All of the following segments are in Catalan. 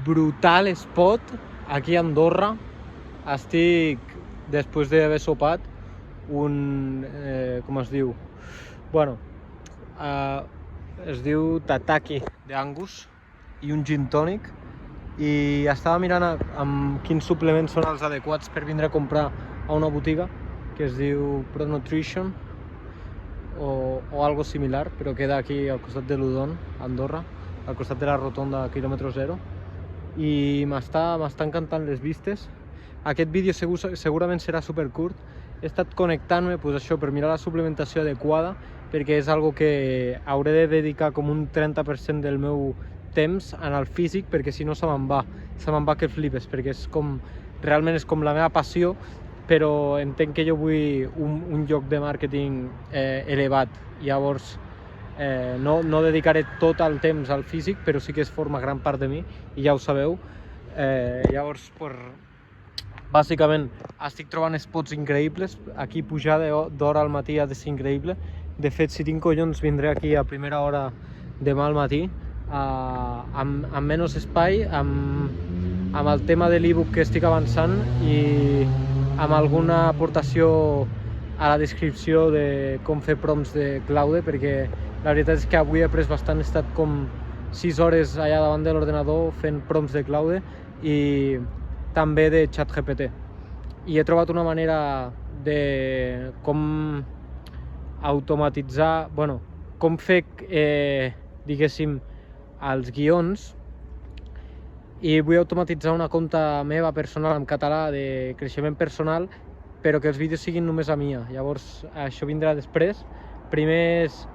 brutal spot aquí a Andorra. Estic, després d'haver sopat, com es diu? Bueno, es diu tataki d'Angus i un gin tònic, i estava mirant amb quins suplements són els adequats per vindre a comprar a una botiga que es diu Pro Nutrition o algo similar, però queda aquí al costat de l'Udon, a Andorra, al costat de la rotonda quilòmetre zero, i m'està encantant les vistes. Aquest vídeo segurament serà supercurt. He estat connectant-me per mirar la suplementació adequada, perquè és algo que hauré de dedicar com un 30% del meu temps en el físic, perquè si no se me'n va que flipes, perquè realment és com la meva passió, però entenc que jo vull un lloc de màrqueting elevat. Llavors no dedicaré tot el temps al físic, però sí que es forma gran part de mi, i ja ho sabeu. Llavors, bàsicament estic trobant spots increïbles. Aquí pujada d'hora al matí ha de ser increïble. De fet, si tinc collons, vindré aquí a primera hora demà al matí, amb menys espai, amb el tema de l'ebook que estic avançant i amb alguna aportació a la descripció de com fer prompts de Claude, perquè la veritat és que avui he après bastant. He estat com 6 hores allà davant de l'ordenador fent prompts de Claude i també de ChatGPT, i he trobat una manera de com automatitzar, com fer, diguéssim, els guions, i vull automatitzar una compte meva personal en català de creixement personal, però que els vídeos siguin només a mia. Llavors això vindrà després. Primer és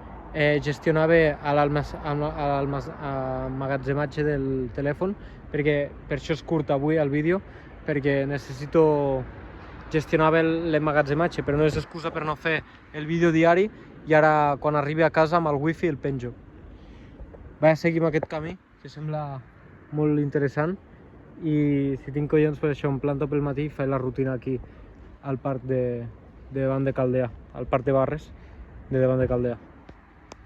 gestionar bé l'emmagatzematge del telèfon, perquè per això és curt avui el vídeo, perquè necessito gestionar bé l'emmagatzematge, però no és excusa per no fer el vídeo diari, i ara quan arribi a casa amb el wifi el penjo. Seguim aquest camí, que sembla molt interessant, i si tinc collons, per això em planto pel matí i faig la rutina aquí al parc de davant de Caldea, al parc de Barres de davant de Caldea.